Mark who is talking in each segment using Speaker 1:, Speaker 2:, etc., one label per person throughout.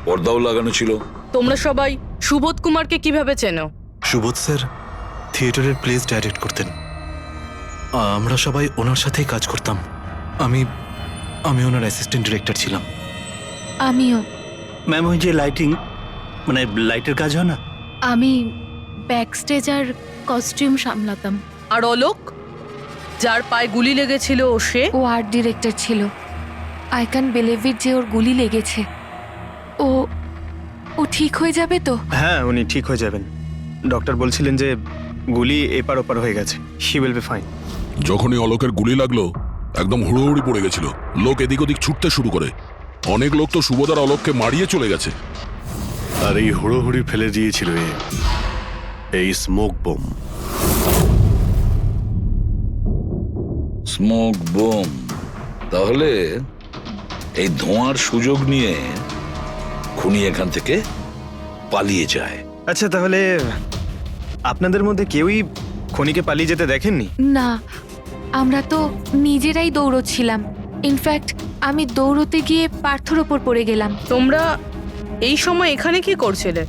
Speaker 1: পর্দাও লাগানো ছিল।
Speaker 2: তোমরা সবাই সুবোধ কুমারকে কিভাবে চেনো?
Speaker 3: সুবোধ স্যার থিয়েটারের প্লেস ডাইরেক্ট করতেন। আমরা সবাই ওনার সাথেই কাজ করতাম। আমি আমি ওনার অ্যাসিস্ট্যান্ট ডিরেক্টর ছিলাম।
Speaker 4: আমিও।
Speaker 5: ম্যাম, ওই যে লাইটিং, মানে লাইটের কাজ হয় না?
Speaker 4: আমি ব্যাক স্টেজ আর কস্টিউম সামলাতাম।
Speaker 2: আর অলোক, যার পায়ে গুলি লেগেছিল, সে?
Speaker 4: ও আর্ট ডিরেক্টর ছিল। আই ক্যান বিলিভ ইট যে ওর গুলি লেগেছে। ও ও ঠিক হয়ে যাবে তো?
Speaker 6: হ্যাঁ, উনি ঠিক হয়ে যাবেন। ডক্টর বলছিলেন যে গুলি এপার ওপার হয়ে গেছে, হি উইল বি ফাইন।
Speaker 7: যখনই অলোকের গুলি লাগলো একদম হুড়োহুড়ি পড়ে গেছিল। লোক এদিক ওদিক ছুটতে শুরু করে। অনেক লোক তো সুবোধ আর অলোককে মারিয়ে চলে গেছে।
Speaker 8: আর এই হুড়োহুড়ি ফেলে দিয়েছিল এই স্মোক বোম।
Speaker 1: Smoke bomb. তাহলে এই ধোঁয়ার সুযোগ নিয়ে খুনি এখান থেকে পালিয়ে যায়।
Speaker 6: আচ্ছা, তাহলে আপনাদের মধ্যে কেউই খনিকে পালিয়ে যেতে দেখেননি?
Speaker 4: না, আমরা তো নিজেরাই দৌড়চ্ছিলাম। ইনফ্যাক্ট আমি দৌড়তে গিয়ে পার্থর ওপর পড়ে গেলাম।
Speaker 2: তোমরা এই সময় এখানে কি করছিলে?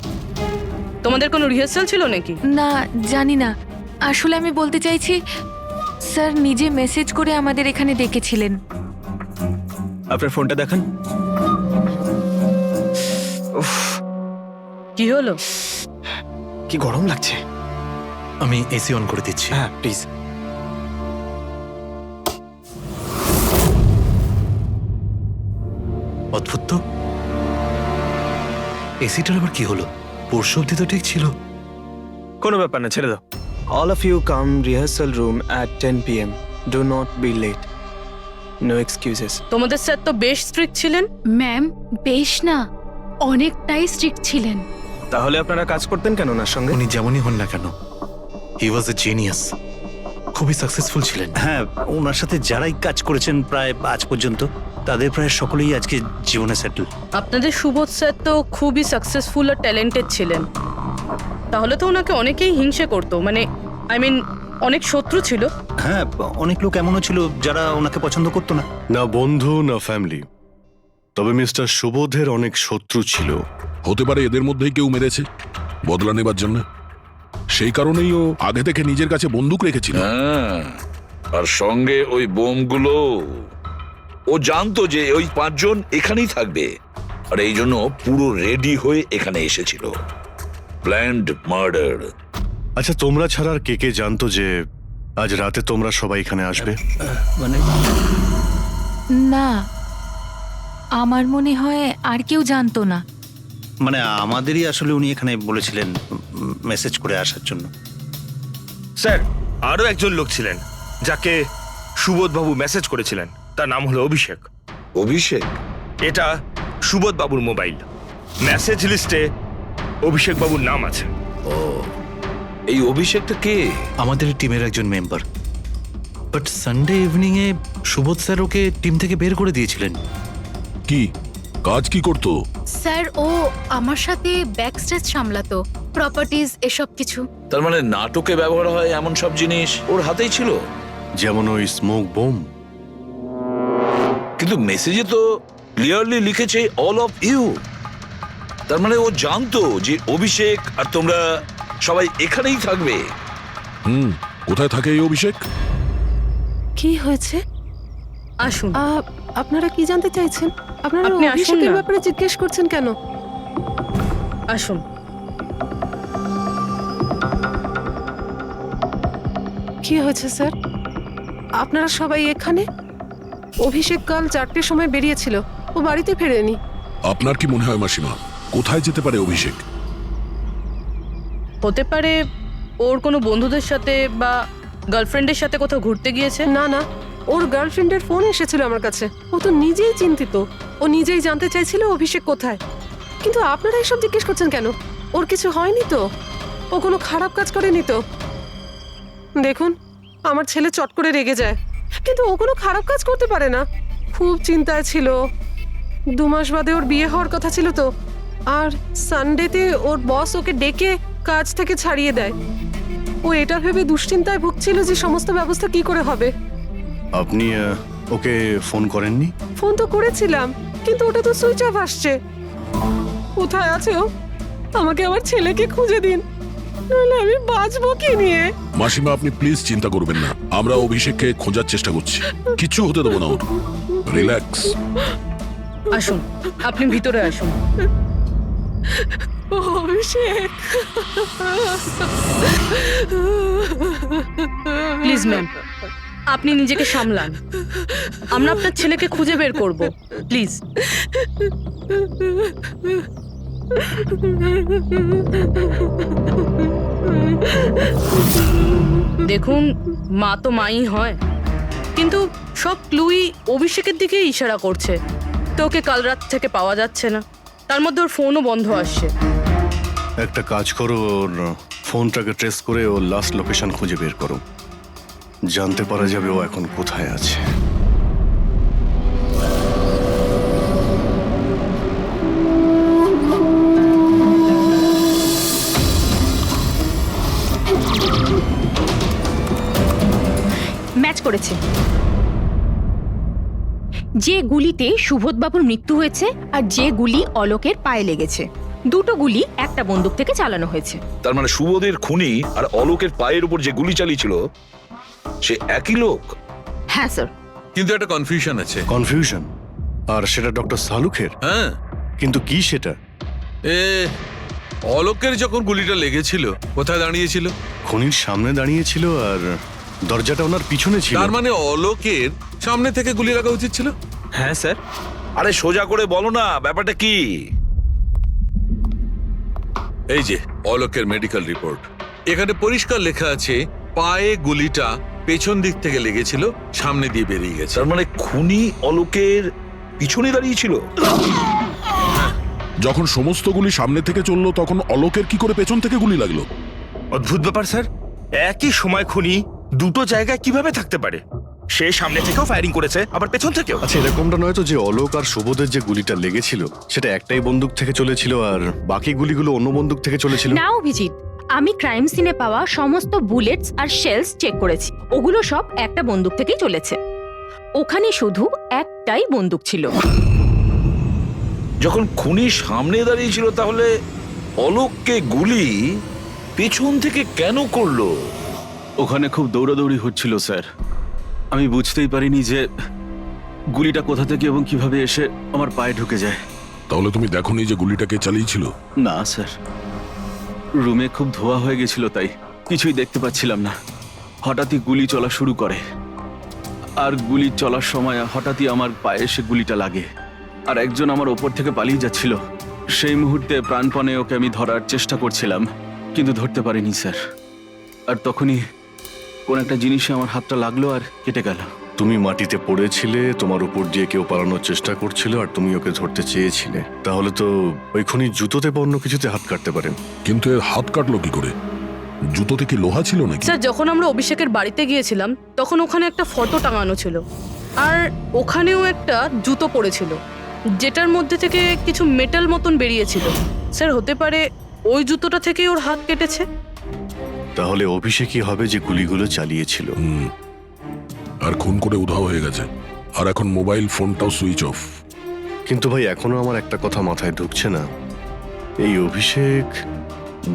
Speaker 2: তোমাদের কোনো রিহার্সাল ছিল নাকি?
Speaker 4: না, জানি না। আসলে আমি বলতে চাইছি, স্যার নিজে মেসেজ করে আমাদের এখানে ডেকেছিলেন।
Speaker 6: আপনার ফোনটা দেখান। উফ,
Speaker 2: কি হলো?
Speaker 6: কি গরম লাগছে।
Speaker 3: আমি এসি অন করে দিচ্ছি।
Speaker 6: হ্যাঁ, প্লিজ।
Speaker 3: অদ্ভুত তো, এসিটার আবার কি হলো? পরশু অব্দি তো ঠিক ছিল।
Speaker 6: কোনো ব্যাপার না, ছেড়ে দাও। All of you come rehearsal room at 10 PM. Do not be late. No excuses.
Speaker 2: তোমাদের স্যার তো বেশ স্ট্রিক্ট ছিলেন।
Speaker 4: ম্যাম, বেশ না, অনেকটাই স্ট্রিক্ট ছিলেন।
Speaker 6: তাহলে আপনারা কাজ করতেন কেন ওনার সঙ্গে?
Speaker 3: উনি যেমনই হন না কেন, হি ওয়াজ এ জিনিয়াস। খুবই সাকসেসফুল ছিলেন।
Speaker 5: হ্যাঁ, ওনার সাথে যারাই কাজ করেছেন প্রায় আজ পর্যন্ত, তাদের প্রায় সকলেই আজকে জীবনে সেটেল।
Speaker 2: আপনাদের সুবোধ স্যার তো খুবই সাকসেসফুল আর ট্যালেন্টেড ছিলেন। তাহলে তো ওনাকে অনেকেই হিংসে করতো, মানে আই মিন অনেক শত্রু ছিল।
Speaker 5: হ্যাঁ, অনেক লোক এমনও ছিল যারা ওনাকে পছন্দ করতো না।
Speaker 8: না বন্ধু না ফ্যামিলি, তবে মিস্টার সুবোধের অনেক শত্রু ছিল।
Speaker 7: হতে পারে এদের মধ্যেই কেউ মেরেছে বদলা নেবার জন্য। সেই কারণেই ও আগে থেকে নিজের কাছে বন্দুক রেখেছিল।
Speaker 1: হ্যাঁ, আর সঙ্গে ওই বোমগুলো। ও জানতো যে ওই 5 জন এখানেই থাকবে, আর এই জন্য পুরো রেডি হয়ে এখানে এসেছিল। Planned murder.
Speaker 8: আচ্ছা, তোমরা ছাড়া আর কে কে জানতো যে আজ রাতে তোমরা সবাই এখানে আসবে?
Speaker 5: মানে
Speaker 4: না, আমার মনে হয় আর কেউ জানতো না।
Speaker 5: মানে আমাদেরই আসলে উনি এখানে বলেছিলেন মেসেজ করে আসার জন্য।
Speaker 9: স্যার, আরো একজন লোক ছিলেন যাকে সুবোধ বাবু মেসেজ করেছিলেন। তার নাম হলো অভিষেক।
Speaker 1: অভিষেক?
Speaker 9: এটা সুবোধ বাবুর মোবাইল। মেসেজ লিস্টে অভিষেক বাবুর নাম আছে।
Speaker 1: এই অভিষেকটা কে?
Speaker 3: আমাদের টিমের একজন member. But Sunday evening A Subodh sir okay team থেকে বের করে দিয়েছিলেন।
Speaker 7: কি কাজ কি করতো?
Speaker 4: স্যার, ও আমার সাথে ব্যাক স্টেজ সামলাতো, প্রপার্টিজ এসব কিছু।
Speaker 1: তার মানে নাটকে ব্যবহার হয় এমন সব জিনিস ওর হাতেই ছিল।
Speaker 8: যেমন ওই স্মোক বোম।
Speaker 1: কিন্তু মেসেজে তো ক্লিয়ারলি লিখেছে অল অফ ইউ। তার মানে ও জানতো যে অভিষেক আর তোমরা সবাই এখানেই থাকবে।
Speaker 7: কোথায় থাকে এই অভিষেক?
Speaker 10: কি হয়েছে?
Speaker 2: আসুন।
Speaker 10: আপনারা কি জানতে চাইছেন? আপনারা
Speaker 2: আপনি আসুন
Speaker 10: অভিষেকের
Speaker 2: না।
Speaker 10: ব্যাপারে জিজ্ঞেস করছেন কেন?
Speaker 2: আসুন।
Speaker 10: কি হয়েছে স্যার? আপনারা সবাই এখানে? অভিষেক কাল 4টের সময় বেরিয়েছিল, ও বাড়িতে ফেরেনি।
Speaker 7: আপনার কি মনে হয় মাসিমা, কোথায় যেতে পারে অভিষেক?
Speaker 2: হতে পারে ওর কোনো বন্ধুদের সাথে বা গার্লফ্রেন্ডের সাথে কোথাও ঘুরতে গিয়েছে।
Speaker 10: না না, ওর গার্লফ্রেন্ডের ফোন এসেছিল আমার কাছে। ও তো নিজেই চিন্তিত, ও নিজেই জানতে চাইছিল অভিষেক কোথায়। কিন্তু আপনারা এসব জিজ্ঞেস করছেন কেন? ওর কিছু হয়নি তো? ও কোনো খারাপ কাজ করেনি তো? দেখুন, আমার ছেলে চট করে রেগে যায়, কিন্তু ও কোনো খারাপ কাজ করতে পারে না। খুব চিন্তায় ছিল। 2 মাস বাদে ওর বিয়ে হওয়ার কথা ছিল তো। আর সানডেতে ওর বস ওকে ডেকে কাজ থেকে ছাড়িয়ে দেয়। ও এটা ভেবে দুশ্চিন্তায় ভুগছিল যে সমস্ত ব্যবস্থা কি করে হবে।
Speaker 8: আপনি ওকে ফোন করেননি?
Speaker 10: ফোন তো করেছিলাম, কিন্তু ওটা তো সুইচ অফ আসছে। কোথায় আছে ও? আমাকে আমার ছেলেকে খুঁজে দিন, নাহলে আমি বাঁচবো কি নিয়ে?
Speaker 7: মাসিমা আপনি প্লিজ চিন্তা করবেন না, আমরা অভিষেককে খোঁজার চেষ্টা করছি, কিচ্ছু হতে দেবো না ওর। রিল্যাক্স।
Speaker 2: আসুন, আপনি ভিতরে আসুন।
Speaker 10: অভিষেক,
Speaker 2: প্লিজ ম্যাম, আপনি নিজেকে সামলান। আমরা আপনার ছেলেকে খুঁজে বের করব, প্লিজ। দেখুন, মা তো মাই হয়, কিন্তু সব ক্লুই অভিষেকের দিকে ইশারা করছে। তো ওকে কাল রাত থেকে পাওয়া যাচ্ছে না, তার মধ্যে ওর ফোনও বন্ধ আসছে।
Speaker 8: একটা কাজ করো, ওর ফোনটাকে ট্রেস করে ওর লাস্ট লোকেশন খুঁজে বের করো, জানতে পারা যাবে ও এখন কোথায় আছে।
Speaker 11: ম্যাচ করেছে। যে গুলিতে সুবোধবাবুর মৃত্যু হয়েছে আর যে গুলি অলোকের পায়ে লেগেছে, দুটো গুলি একটা বন্দুক থেকে চালানো হয়েছে।
Speaker 1: তার মানে সুবোধের খুনি আর অলোকের পায়ের উপর যে গুলি চালিয়েছিল সে একই লোক।
Speaker 11: হ্যাঁ স্যার।
Speaker 12: কিন্তু একটা কনফিউশন আছে।
Speaker 8: কনফিউশন? আর সেটা ডক্টর সালুখের?
Speaker 12: হ্যাঁ।
Speaker 8: কিন্তু কি সেটা?
Speaker 12: অলোকের যখন গুলিটা লেগেছিল কোথায় দাঁড়িয়েছিল?
Speaker 8: খুনির সামনে দাঁড়িয়েছিল আর দরজাটা ওনার পিছনে ছিল।
Speaker 12: তার মানে অলোকের সামনে থেকে গুলি লাগা উচিত ছিল।
Speaker 9: হ্যাঁ স্যার।
Speaker 1: আরে সোজা করে বলো না, ব্যাপারটা কি?
Speaker 12: এই যে অলোকের মেডিকেল রিপোর্ট, এখানে পরিষ্কার লেখা আছে পায়ে গুলিটা পেছন দিক থেকে লেগেছিল, সামনে দিয়ে বেরিয়ে গেছে।
Speaker 1: তার মানে খুনি অলোকের পিছনে দাঁড়িয়েছিল।
Speaker 7: যখন সমস্ত গুলি সামনে থেকে চললো তখন অলোকের কি করে পেছন থেকে গুলি লাগলো?
Speaker 9: অদ্ভুত ব্যাপার স্যার, একই সময় খুনি দুটো জায়গায় কিভাবে থাকতে পারে? সে সামনে থেকেও ফায়ারিং করেছে, আবার পেছন থেকেও।
Speaker 8: আচ্ছা, এরকমটা নয় তো যে অলোক আর সুবোধের যে গুলিটা লেগেছিল সেটা একটাই বন্দুক থেকে চলেছিল আর বাকি গুলিগুলো অন্য বন্দুক থেকে চলেছিল?
Speaker 11: না অভিজিৎ, আমি ক্রাইম সিনে পাওয়া সমস্ত বুলেটস আর শেলস চেক করেছি, ওগুলো সব একটা বন্দুক থেকেই চলেছে। ওখানে শুধু একটাই বন্দুক ছিল।
Speaker 1: যখন খুনি সামনে দাঁড়িয়েছিল তাহলে অলোককে গুলি পেছন থেকে কেন করলো?
Speaker 3: ওখানে খুব দৌড়াদৌড়ি হচ্ছিল স্যার, আমি বুঝতেই পারিনি যে গুলিটা কোথা থেকে এবং কিভাবে এসে আমার পায়ে ঢুকে যায়।
Speaker 7: তাহলে তুমি দেখোনি যে গুলিটাকে চালিয়েছিল?
Speaker 3: না স্যার, রুমে খুব ধোয়া হয়ে গেছিল, তাই কিছুই দেখতে পাচ্ছিলাম না। হঠাৎই গুলি চলা শুরু করে, আর গুলি চলার সময় হঠাৎই আমার পায়ে এসে গুলিটা লাগে, আর একজন আমার ওপর থেকে পালিয়ে যাচ্ছিল। সেই মুহূর্তে প্রাণপণে ওকে আমি ধরার চেষ্টা করছিলাম, কিন্তু ধরতে পারিনি স্যার। আর তখনই কোন একটা জিনিসে আমার হাতটা লাগলো আর কেটে গেল।
Speaker 8: তুমি মাটিতে পড়েছিলে, তোমার উপর দিয়ে কেউ পালানোর চেষ্টা করছিল আর তুমি ওকে ধরতে চেয়েছিলে। তাহলে তো ওই খুনি জুতোতে বা অন্য কিছুতে হাত কাটতে পারেন।
Speaker 7: কিন্তু এর হাত কাটলো কি করে? জুতোতে কি লোহা ছিল নাকি?
Speaker 2: স্যার, যখন আমরা অভিষেকের বাড়িতে গিয়েছিলাম তখন ওখানে একটা ফটো টাঙানো ছিল, আর ওখানেও একটা জুতো পড়েছিল যেটার মধ্যে থেকে কিছু মেটাল মতন বেরিয়েছিল। স্যার, হতে পারে ওই জুতোটা থেকেই ওর হাত কেটেছে।
Speaker 8: তাহলে অভিষেকই হবে যে গুলিগুলো চালিয়েছিল।
Speaker 7: আর খুন করে উধাও হয়ে গেছে, আর এখন মোবাইল ফোনটাও সুইচ অফ।
Speaker 8: কিন্তু ভাই, এখনো আমার একটা কথা মাথায় ঢুকছে না, এই অভিষেক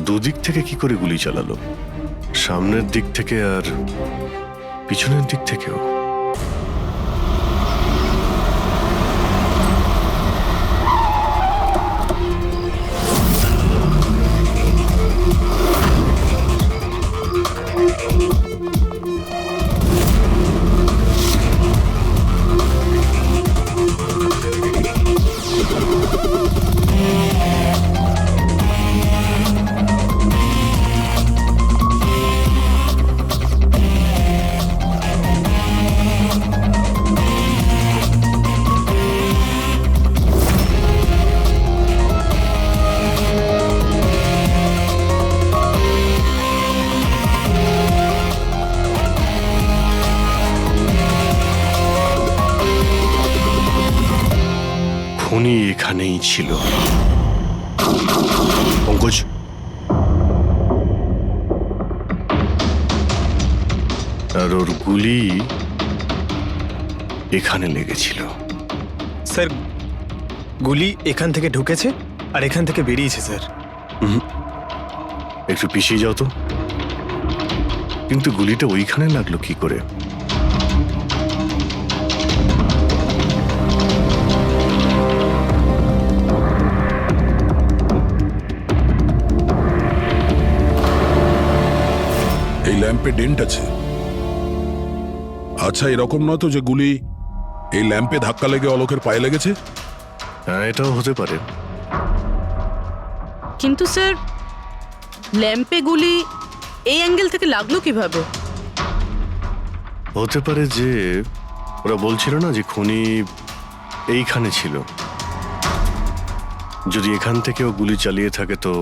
Speaker 8: দুদিক থেকে কি করে গুলি চালালো? সামনের দিক থেকে আর পিছনের দিক থেকেও। খুনি এখানেই ছিল। পঙ্কজ, আর ওর গুলি এখানে লেগেছিল।
Speaker 6: স্যার, গুলি এখান থেকে ঢুকেছে আর এখান থেকে বেরিয়েছে স্যার।
Speaker 8: একটু পিছিয়ে যাও তো। কিন্তু গুলিটা ওইখানে লাগলো কি করে?
Speaker 7: এই ল্যাম্পে ডেন্ট আছে। আচ্ছা, এরকম নয় তো যে গুলি এই ল্যাম্পে ধাক্কা লেগে অলোকের পায়ে লেগেছে?
Speaker 8: হ্যাঁ, এটাও হতে পারে।
Speaker 2: কিন্তু স্যার, ল্যাম্পে গুলি এই অ্যাঙ্গেল থেকে লাগলো কিভাবে?
Speaker 8: হতে পারে যে ওরা বলছিল না যে খুনি এইখানে ছিল। যদি এখান থেকেও গুলি চালিয়ে থাকে তো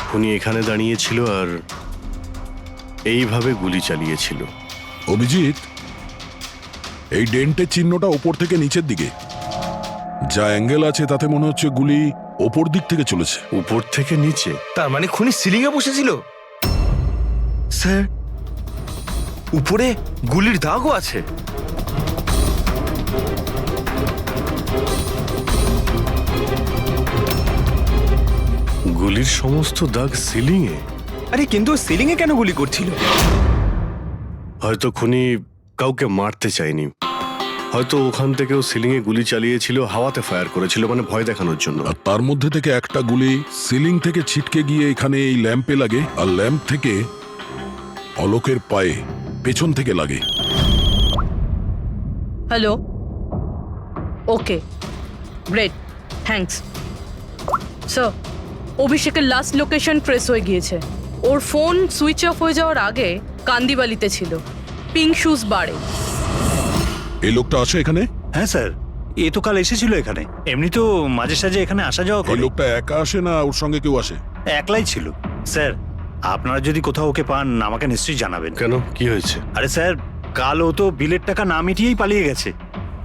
Speaker 8: খুনি এখানে দাঁড়িয়েছিল আর এইভাবে গুলি চালিয়েছিল।
Speaker 7: অভিজিৎ, এই ডেন্টের চিহ্নটা ওপর থেকে নিচের দিকে। যা অ্যাঙ্গেল আছে তাতে মনে হচ্ছে গুলি ওপর দিক থেকে চলেছে।
Speaker 8: উপর থেকে নিচে?
Speaker 9: তার মানে খুনি সিলিং এ বসেছিল। স্যার, উপরে গুলির দাগও আছে।
Speaker 8: গুলির সমস্ত দাগ সিলিং এ?
Speaker 6: আরে কিন্তু সিলিং এ কেন গুলি করছিল?
Speaker 8: হয়তো খুনি কাউকে মারতে চায়নি। হয়তো ওখান থেকেও সিলিং এ গুলি চালিয়েছিল, হাওয়াতে ফায়ার করেছিল, মানে ভয় দেখানোর জন্য।
Speaker 7: আর তার মধ্যে থেকে একটা গুলি সিলিং থেকে ছিটকে গিয়ে এখানে এই ল্যাম্পে লাগে, আর ল্যাম্প থেকে অলোকের পায়ে পেছন থেকে লাগে।
Speaker 2: হ্যালো, ওকে, গ্রেট, থ্যাঙ্কস। স্যার, অভিষেকের লাস্ট লোকেশন ট্রেস হয়ে গিয়েছে। ওর ফোন সুইচ অফ হয়ে যাওয়ার আগে কান্দিবালিতে ছিল, পিঙ্ক শুজ বারে।
Speaker 7: এই লোকটা আসে এখানে?
Speaker 5: হ্যাঁ স্যার, এ তো কাল এসেছিল এখানে। এমনি তো মাঝে সাঝে এখানে আসা যাওয়া
Speaker 7: এই
Speaker 5: করে।
Speaker 7: লোকটা একা আসে না ওর সঙ্গে কেউ আসে?
Speaker 5: একলাই ছিল। স্যার, আপনারা যদি কোথাও ওকে পান আমাকে নিশ্চয়ই জানাবেন।
Speaker 8: কেন, কি হয়েছে?
Speaker 5: আরে স্যার, কাল ও তো বিলের টাকা না মিটিয়েই পালিয়ে গেছে।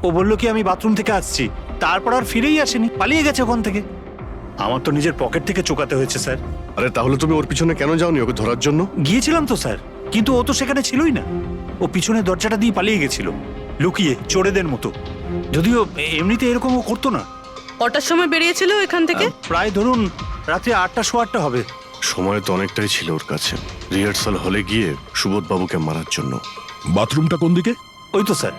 Speaker 5: ও বলল কি আমি বাথরুম থেকে আসছি, তারপর আর ফিরেই আসেনি, পালিয়ে গেছে ওখান থেকে। আমার তো নিজের পকেট থেকে চোকাতে হয়েছে স্যার।
Speaker 8: আরে তাহলে তুমি ওর পিছনে কেন যাওনি ওকে ধরার জন্য?
Speaker 5: গিয়েছিলাম তো স্যার, কিন্তু ও তো সেখানে ছিলই না। ও পিছনের দরজাটা দিয়ে পালিয়ে গেছিল, লুকিয়ে, চোরেদের মতো। যদিও এমনিতে এরকম ও করতো না।
Speaker 2: কটার সময় বেরিয়েছিল এখান থেকে?
Speaker 5: প্রায় ধরুন রাত্রি 8টা, 8:15 হবে।
Speaker 8: সময় তো অনেকটাই ছিল ওর কাছে রিহার্সাল হলে গিয়ে সুবোধ বাবুকে মারার জন্য।
Speaker 7: বাথরুমটা কোন দিকে?
Speaker 5: ওই তো স্যার।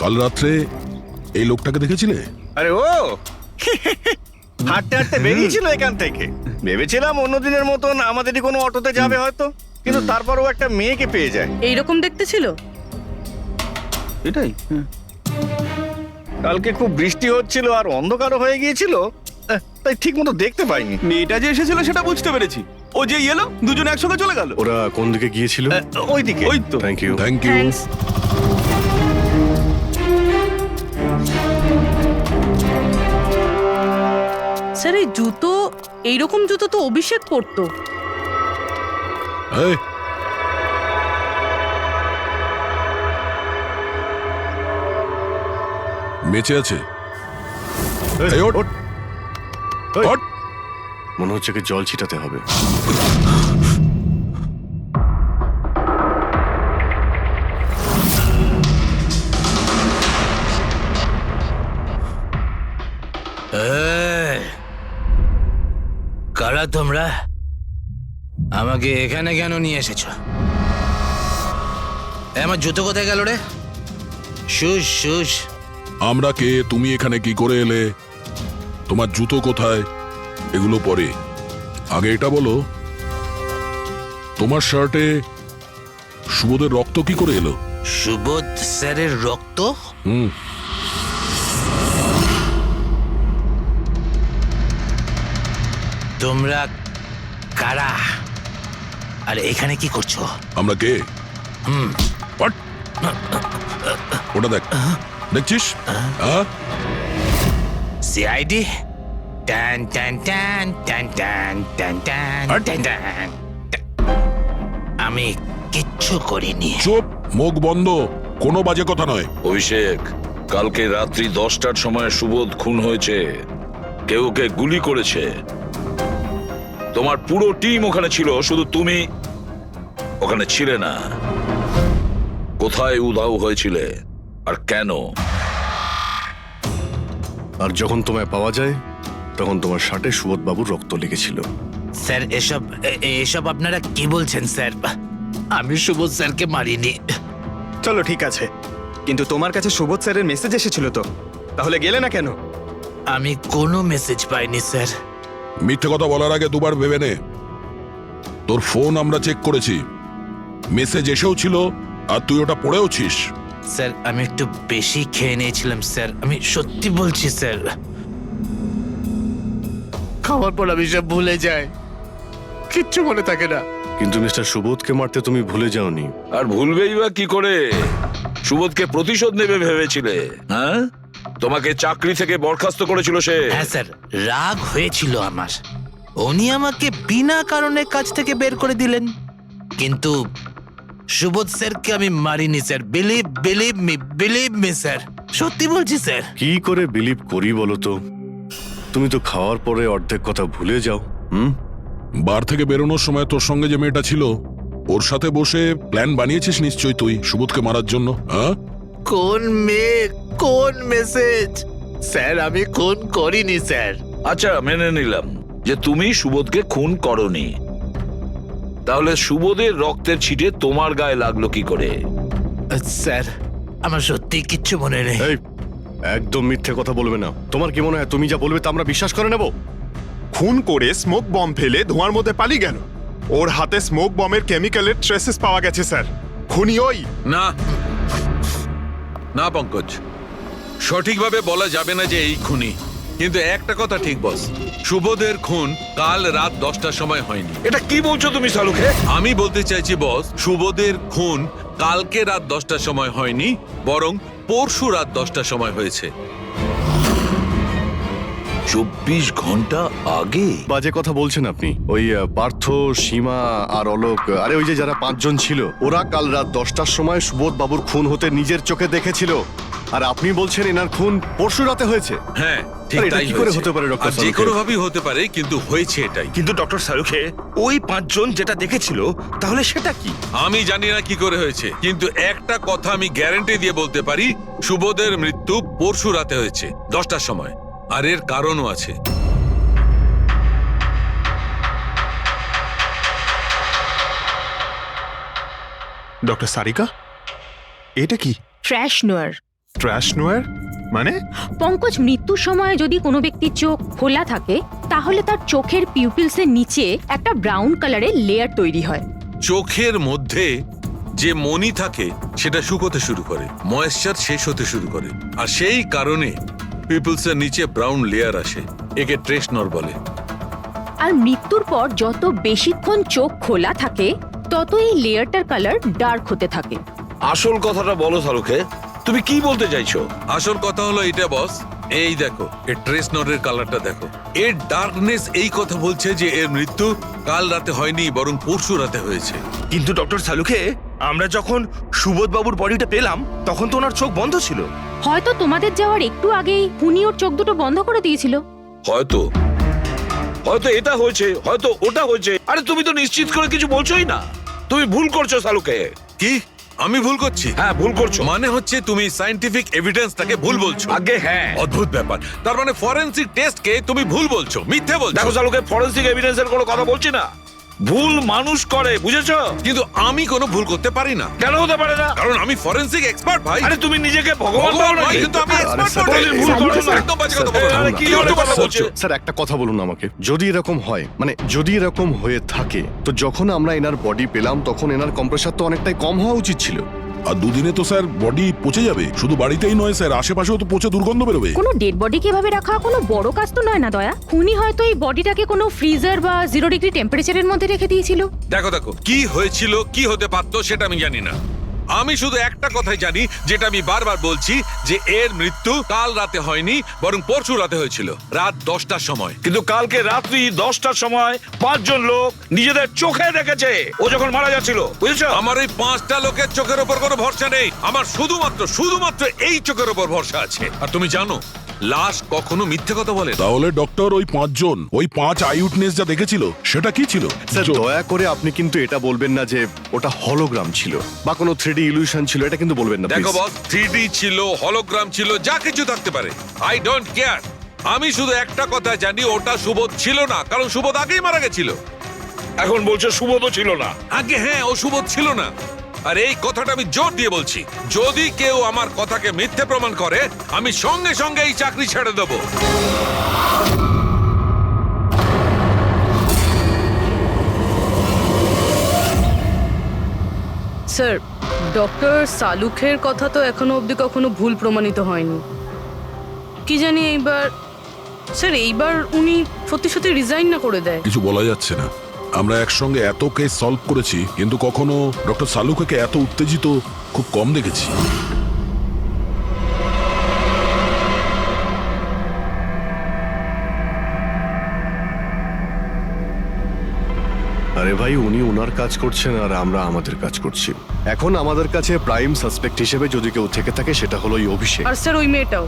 Speaker 7: কাল রাত্রে এই লোকটাকে দেখেছিলে?
Speaker 9: আরে ও হাঁটতে হাঁটতে বেরিয়েছিল এখান থেকে। ভেবেছিলাম অন্য দিনের মতন আমাদেরই কোনো অটোতে যাবে হয়তো, কিন্তু তারপরও একটা মেয়েকে পেয়ে যায়।
Speaker 2: এইরকম দেখতে ছিল?
Speaker 3: এটাই।
Speaker 9: কালকে খুব বৃষ্টি হচ্ছিল আর অন্ধকারও হয়ে গিয়েছিল, তাই ঠিক মতো দেখতে পাইনি।
Speaker 3: মেয়েটা যে এসেছিল সেটা বুঝতে পেরেছি। ও যে এলো, দুজনে একসঙ্গে চলে গেল।
Speaker 8: ওরা কোন দিকে গিয়েছিল?
Speaker 9: ওইদিকে।
Speaker 3: ওই তো।
Speaker 8: Thank you.
Speaker 7: Thank you.
Speaker 2: Thanks. Sir, এই জুতো, এইরকম জুতো তো অভিষেক পরতো।
Speaker 7: এই, বেঁচে আছে? এই, ওঠ, ওঠ।
Speaker 8: মনে হচ্ছে কি জল ছিটাতে হবে।
Speaker 13: কারা তোমরা? আমাকে এখানে কেন নিয়ে এসেছ? আমার জুতো কোথায় গেল রে? শুশ শুশ।
Speaker 7: আমরা কে, তুমি এখানে কি করে এলে, তোমার জুতো কোথায়, এগুলো পরে। আগে এটা বলো, তোমার শার্টে সুবোধের রক্ত কি করে এলো?
Speaker 13: সুবোধ স্যারের রক্ত?
Speaker 7: হুম।
Speaker 13: তোমরা কারা আর এখানে কি করছো?
Speaker 7: আমরা কে? What? ওটা দেখ, দেখছিস?
Speaker 13: সিআইডি? টান টান টান টান টান টান টান টান টান। আমি কিচ্ছু করিনি।
Speaker 7: চুপ, মুখ বন্ধ, কোনো বাজে কথা নয়।
Speaker 1: অভিষেক, কালকে রাত্রি 10টার সময় সুবোধ খুন হয়েছে। কেউ কে গুলি করেছে। তোমার পুরো টিম ওখানে ছিল, শুধু তুমি ওখানে ছিলে না। কোথায় উধাও হয়েছিলে আর কেন?
Speaker 8: আর যখন তোমায় পাওয়া যায় তখন তোমার শার্টে সুবোধবাবুর রক্ত লেগেছিল।
Speaker 13: স্যার এসব আপনারা কি বলছেন স্যার? আমি সুবোধ স্যারকে মারিনি।
Speaker 6: চলো ঠিক আছে, কিন্তু তোমার কাছে সুবোধ স্যারের মেসেজ এসেছিল তো, তাহলে গেলে না কেন?
Speaker 13: আমি কোনো মেসেজ পাইনি স্যার।
Speaker 7: মিথ্যে কথা বলার আগে দুবার ভেবে নে। তোর ফোন আমরা চেক করেছি, মেসেজ এসেও ছিল আর তুই ওটা পড়েওছিস।
Speaker 13: স্যার আমি একটু বেশি খেয়ে নিয়েছিলাম স্যার, আমি সত্যি বলছি স্যার। খাওয়ার পর আমি সব ভুলে যাই, কিচ্ছু মনে থাকে না।
Speaker 8: কিন্তু মিস্টার সুবোধকে মারতে তুমি ভুলে যাওনি।
Speaker 1: আর ভুলবেই বা কি করে? সুবোধকে প্রতিশোধ নেবে ভেবেছিলে? হ্যাঁ, তোমাকে চাকরি থেকে বরখাস্ত করেছিল সে।
Speaker 13: হ্যাঁ স্যার, রাগ হয়েছিল আমার। উনি আমাকে বিনা কারণে কাজ থেকে বের করে দিলেন, কিন্তু সুবোধ স্যারকে আমি মারিনি স্যার। বিলিভ মি স্যার, সত্যি বলছি স্যার।
Speaker 8: কি করে বিলিভ করি বলো তো? তুমি তো খাওয়ার পরে অর্ধেক কথা ভুলে যাও।
Speaker 7: বার থেকে বেরোনোর সময় তোর সঙ্গে যে মেয়েটা ছিল ওর সাথে বসে প্ল্যান বানিয়েছিস নিশ্চয়ই তুই সুবোধকে মারার জন্য। হ্যাঁ,
Speaker 13: কোন মেয়ে, কোন মেসেজ? স্যার আমি খুন করিনি স্যার।
Speaker 1: আচ্ছা, মেনে নিলাম যে তুমি সুবোধকে খুন করনি, তাহলে সুবোধের রক্তের ছিটে তোমার গায়ে লাগলো কি করে?
Speaker 13: স্যার আমার সত্যি কিচ্ছু মনে নেই।
Speaker 8: এই, একদম মিথ্যে কথা বলবে না। তোমার কি মনে হয় তুমি যা বলবে তা আমরা বিশ্বাস করে নেব?
Speaker 14: খুন করে স্মোক বম ফেলে ধোঁয়ার মধ্যে পালিয়ে গেল। ওর হাতে স্মোক বমের কেমিক্যালের ট্রেসেস পাওয়া গেছে স্যার। খুনি ওই
Speaker 12: না না পঙ্কজ, সঠিকভাবে বলা যাবে না যে এই খুনি, কিন্তু একটা কথা ঠিক বস, সুবোধের খুন কাল রাত 10টার সময় হয়নি।
Speaker 1: এটা কি বলছো তুমি সালুকে?
Speaker 12: আমি বলতে চাইছি বস, সুবোধের খুন কালকে রাত 10টার সময় হয়নি, বরং পরশু রাত 10টার সময় হয়েছে।
Speaker 1: 24 ঘন্টা আগে?
Speaker 8: বাজে কথা বলছেন আপনি। ওই পার্থ, সীমা আর অলোক, আরে ওই যে যারা 5 জন ছিল, ওরা কাল রাত 10টার সময় সুবোধ বাবুর খুন হতে নিজের চোখে দেখেছিল। আর আপনি বলছেন এনার খুন পরশু রাতে হয়েছে?
Speaker 12: হ্যাঁ ঠিক
Speaker 8: আরে এটা
Speaker 12: তাই
Speaker 8: কি করে
Speaker 12: হয়েছে।
Speaker 8: হতে পারে ডক্টর
Speaker 12: আর যে
Speaker 8: সালুখে?
Speaker 12: কোনো ভাবেই হতে পারে, কিন্তু হয়েছে এটাই।
Speaker 9: কিন্তু ডক্টর সালুখে, ওই 5 জন যেটা দেখেছিল তাহলে সেটা কি?
Speaker 12: আমি জানি না কি করে হয়েছে, কিন্তু একটা কথা আমি গ্যারান্টি দিয়ে বলতে পারি, সুবোধের মৃত্যু পরশু রাতে হয়েছে 10টার সময়, আর এর কারণও আছে।
Speaker 14: ডক্টর সারিকা, এটা কি?
Speaker 11: ট্র্যাশ নোয়ার।
Speaker 14: ট্র্যাশ নোয়ার মানে?
Speaker 11: পঙ্কজ, মৃত্যুর সময় যদি কোনো ব্যক্তির চোখ খোলা থাকে তাহলে তার চোখের পিউপিলসের নিচে একটা ব্রাউন কালারের লেয়ার তৈরি হয়।
Speaker 12: চোখের মধ্যে যে মনি থাকে সেটা শুকোতে শুরু করে, ময়েশ্চার শেষ হতে শুরু করে, আর সেই কারণে পিপলসের নিচে ব্রাউন লেয়ার আসে। একে ট্রেশনর বলে।
Speaker 11: আর মৃত্যুর পর যত বেশিক্ষণ চোখ খোলা থাকে তত এই লেয়ারটার কালার ডার্ক হতে থাকে।
Speaker 1: আসল কথাটা বলো সালুকে, তুমি কি বলতে চাইছো?
Speaker 12: আসল কথা হলো এটা বস, এই দেখো, এর ট্রেশনরের কালারটা দেখো, এর ডার্কনেস এই কথা বলছে যে এর মৃত্যু কাল রাতে হয়নি, বরং পরশু রাতে হয়েছে।
Speaker 9: কিন্তু ডক্টর সালুখে, আমরা যখন সুবোধ বাবুর বডিটা পেলাম তখন তো ওনার চোখ বন্ধ ছিল।
Speaker 11: হয়তো তোমাদের যাওয়ার একটু আগেই খুনি ওর চোখ দুটো বন্ধ করে দিয়েছিল।
Speaker 1: হয়তো এটা হয়েছে, হয়তো ওটা হয়েছে। আরে তুমি তো নিশ্চিত করে কিছু বলছোই না, তুমি ভুল করছো সালুকে।
Speaker 12: কি আমি ভুল করছি?
Speaker 1: হ্যাঁ ভুল করছো।
Speaker 12: মানে হচ্ছে তুমি সায়েন্টিফিক এভিডেন্সটাকে ভুল বলছো।
Speaker 1: আগে হ্যাঁ,
Speaker 12: অদ্ভুত ব্যাপার। তার মানে ফরেনসিক টেস্টকে তুমি ভুল বলছো, মিথ্যে বলছো।
Speaker 1: দেখো সালুকে, ফরেনসিক এভিডেন্সের কোনো কথা বলছি না, ভুল মানুষ করে, বুঝেছো?
Speaker 12: কিন্তু আমি কোনো ভুল করতে পারি না।
Speaker 1: কেন হতে পারে না?
Speaker 12: কারণ আমি ফরেনসিক এক্সপার্ট ভাই।
Speaker 1: আরে তুমি নিজেকে ভগবান ভাবো নাকি?
Speaker 12: কিন্তু আমি এক্সপার্ট
Speaker 8: স্যার,
Speaker 12: নই।
Speaker 1: ভুল করো না।
Speaker 12: একদম বাজে কথা বলো না।
Speaker 1: আরে কি ধরনের কথা বলছো?
Speaker 8: স্যার একটা কথা বলুন আমাকে, যদি এরকম হয়, মানে যদি এরকম হয়ে থাকে, তো যখন আমরা এনার বডি পেলাম তখন এনার কম্প্রেসার তো অনেকটাই কম হওয়া উচিত ছিল।
Speaker 7: আর দুদিনে তো স্যার বডি পচে যাবে। শুধু বাড়িতেই নয় স্যার, আশেপাশেও তো পচে দুর্গন্ধ বেরোবে।
Speaker 11: কোনো ডেড বডিকে এভাবে রাখা কোনো বড় কাজ তো নয় না দয়া। খুনি হয়তো এই বডিটাকে কোনো ফ্রিজার বা 0 ডিগ্রি টেম্পারেচারের মধ্যে রেখে দিয়েছিল।
Speaker 12: দেখো কি হয়েছিল, কি হতে পারতো সেটা আমি জানি না। আমি শুধু একটা কথাই জানি, যেটা আমি বারবার বলছি, যে এর মৃত্যু কাল রাতে হয়নি, বরং পরশু রাতে হয়েছিল রাত 10টার সময়।
Speaker 1: কিন্তু কালকে রাত্রি 10টার সময় 5 জন লোক নিজেদের চোখে দেখেছে ও যখন মারা যাচ্ছিল, বুঝেছো?
Speaker 12: আমার এই 5টা লোকের চোখের ওপর কোনো ভরসা নেই, আমার শুধুমাত্র এই চোখের ওপর ভরসা আছে। আর তুমি জানো লাশ কখনো মিথ্যে কথা বলে না।
Speaker 7: তাহলে ডক্টর ওই 5 জন, ওই 5 আই উইটনেস যা দেখেছিল সেটা কি ছিল?
Speaker 8: স্যার দয়া করে আপনি কিন্তু এটা বলবেন না যে ওটা হলোগ্রাম ছিল বা কোনো 3D ইলিউশন ছিল, এটা কিন্তু বলবেন না
Speaker 12: দেখো
Speaker 8: please।
Speaker 12: বস, 3D ছিল, হলোগ্রাম ছিল, যা কিছু থাকতে পারে, আই ডোন্ট কেয়ার। আমি শুধু একটা কথা জানি, ওটা সুবোধ ছিল না, কারণ সুবোধ আগেই মারা গেছিল।
Speaker 1: এখন বলছে সুবোধও ছিল না।
Speaker 12: আগে হ্যাঁ, ও সুবোধ ছিল না। আর এই কথাটা আমি জোর দিয়ে বলছি, যদি কেউ আমার কথাকে মিথ্যে প্রমাণ করে, আমি সঙ্গে সঙ্গে এই চাকরি ছেড়ে দেবো।
Speaker 2: স্যার, ডক্টর সালুখের কথা তো এখনো অবধি কখনো ভুল প্রমাণিত হয়নি। কি জানি এইবার, স্যার এইবার উনি সত্যি সত্যি রিজাইন না করে দেয়।
Speaker 7: কিছু বলা যাচ্ছে না। আমরা একসঙ্গে এত কেস সলভ করেছি, কিন্তু কখনো ডক্টর সালুকে এত উত্তেজিত খুব কম দেখেছি।
Speaker 8: আরে ভাই, উনি ওনার কাজ করছেন আর আমরা আমাদের কাজ করছি। এখন আমাদের কাছে প্রাইম সাসপেক্ট হিসেবে যদি কেউ থেকে থাকে সেটা হলো ওই অভিষেক।
Speaker 2: আর স্যার ওই মেয়েটাও,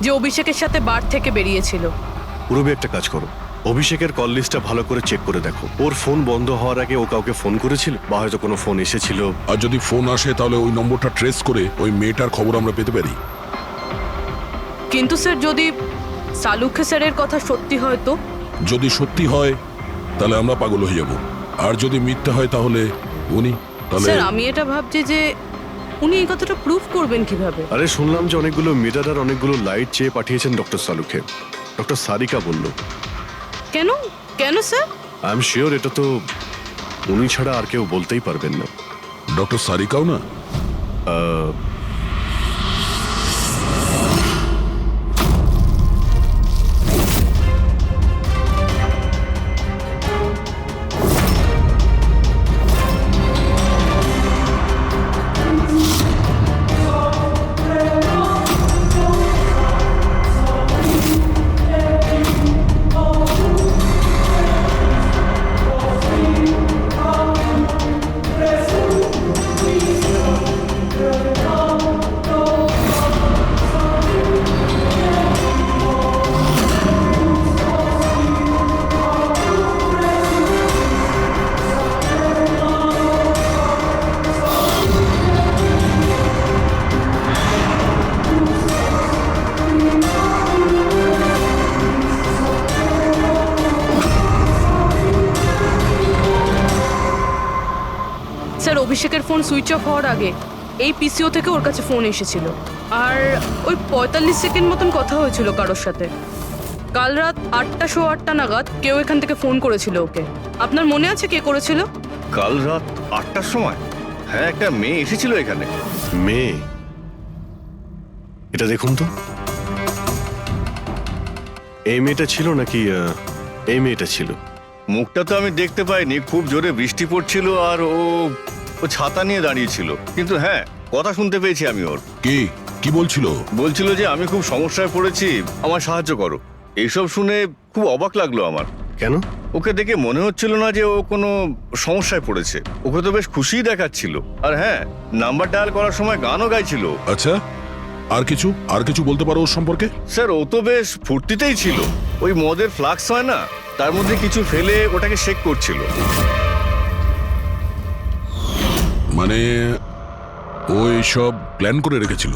Speaker 2: যে অভিষেকের সাথে বার থেকে বেরিয়েছিল।
Speaker 8: পুরবি একটা কাজ করো, অভিষেকের কল লিস্টটা ভালো করে চেক করে দেখো। ওর ফোন বন্ধ হওয়ার আগে ও কাউকে ফোন করেছিল বা হয়তো কোনো ফোন এসেছিল।
Speaker 7: আর যদি ফোন আসে তাহলে ওই নম্বরটা ট্রেস করে ওই মেয়েটার খবর আমরা পেতে পারি।
Speaker 2: কিন্তু স্যার যদি সালুখে স্যারের কথা সত্যি হয় তো?
Speaker 7: যদি সত্যি হয় তাহলে আমরা পাগল হয়ে যাব, আর যদি মিথ্যা হয় তাহলে উনি, তাহলে
Speaker 2: স্যার আমি এটা ভাবছি যে উনি এই কথাটা প্রুফ করবেন কিভাবে?
Speaker 8: আরে শুনলাম যে অনেকগুলো মিটার আর অনেকগুলো লাইট চেয়ে পাঠিয়েছেন ডক্টর সালুকে। ডক্টর সারিকা বলল।
Speaker 2: কেন কেন স্যার?
Speaker 8: আই এম শিওর এটা তো উনি ছাড়া আর কেউ বলতেই পারবেন না।
Speaker 7: ডক্টর সারিকাও না?
Speaker 2: স্যার অভিষেকের ফোন সুইচ অফ হওয়ার আগে এই পিসিও থেকে ওর কাছে ফোন এসেছিল, আর ওই 45 সেকেন্ড মতন কথা হয়েছিল কারোর সাথে। কাল রাত 8:08 নাগাদ কেউ এখান থেকে ফোন করেছিল ওকে। আপনার মনে আছে কে করেছিল?
Speaker 15: কাল রাত 8টার সময়? হ্যাঁ, একটা মেয়ে এসেছিল এখানে।
Speaker 8: মেয়ে? এটা দেখুন তো, এই মেয়েটা ছিল নাকি এই মেয়েটা ছিল?
Speaker 15: মুখটা তো আমি দেখতে পাইনি, খুব জোরে বৃষ্টি পড়ছিল আর ও ছাতা নিয়ে দাঁড়িয়েছিল। কিন্তু হ্যাঁ, কথা শুনতে পেয়েছি আমি ওর।
Speaker 7: কি বলছিল?
Speaker 15: বলছিল যে আমি খুব সমস্যায় পড়েছি, আমার সাহায্য করো। এইসব শুনে খুব অবাক লাগলো আমার।
Speaker 8: কেন?
Speaker 15: ওকে দেখে মনে হচ্ছিল না যে ও কোনো সমস্যায় পড়েছে। ওকে তো বেশ খুশিই দেখাচ্ছিল। আর হ্যাঁ, নাম্বার ডায়াল করার সময় গানও গাইছিল।
Speaker 7: আচ্ছা, আর কিছু বলতে পারো ওর সম্পর্কে?
Speaker 15: স্যার ও তো বেশ ফুর্তিতেই ছিল। ওই মদের ফ্লাক্স হয় না, তার মধ্যে কিছু ফেলে ওটাকে শেক করছিল।
Speaker 7: মানে ও সব প্ল্যান করে রেখেছিল?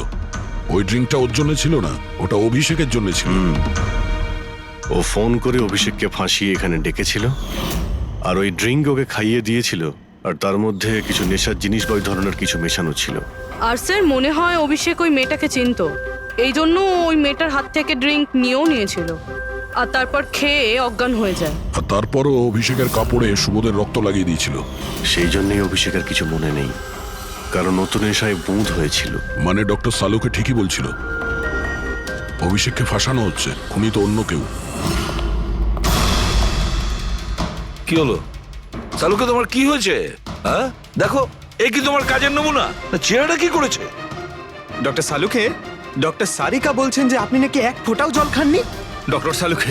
Speaker 7: ওই ড্রিঙ্কটা ওর জন্য ছিল না, ওটা অভিষেকের জন্য ছিল।
Speaker 8: ও ফোন করে অভিষেককে ফাঁসিয়ে এখানে ডেকেছিল, আর ওই ড্রিঙ্ক ওকে খাইয়ে দিয়েছিল, আর তার মধ্যে কিছু নেশার জিনিস বা ওই ধরনের কিছু মেশানো ছিল।
Speaker 2: আর স্যার মনে হয় অভিষেক ওই মেয়েটাকে চিনতো, এই জন্য ওই মেয়েটার হাত থেকে ড্রিঙ্ক নিয়েও নিয়েছিল, আর তারপর খেয়ে অজ্ঞান হয়ে যায়।
Speaker 7: আর তারপরও অভিষেকের কাপড়ে সুবোধের রক্ত লাগিয়ে দিয়েছিল।
Speaker 8: সেই জন্যই অভিষেকের কিছু মনে নেই, কারণ নতুন নেশায় বুঁদ হয়েছিল।
Speaker 7: মানে ডক্টর সালুকে ঠিকই বলছিল, অভিষেককে ফাঁসানো হচ্ছে, খুনি তো অন্য কেউ।
Speaker 1: কি হলো সালুকে, তোমার কি হয়েছে? হ্যাঁ দেখো, এ কি তোমার কাজের নমুনা? চেহারাটা কি করেছে?
Speaker 6: ডক্টর সালুকে, ডক্টর সারিকা বলছেন যে আপনি নাকি এক ফোঁটাও জল খাননি।
Speaker 9: ডক্টর সালুকে,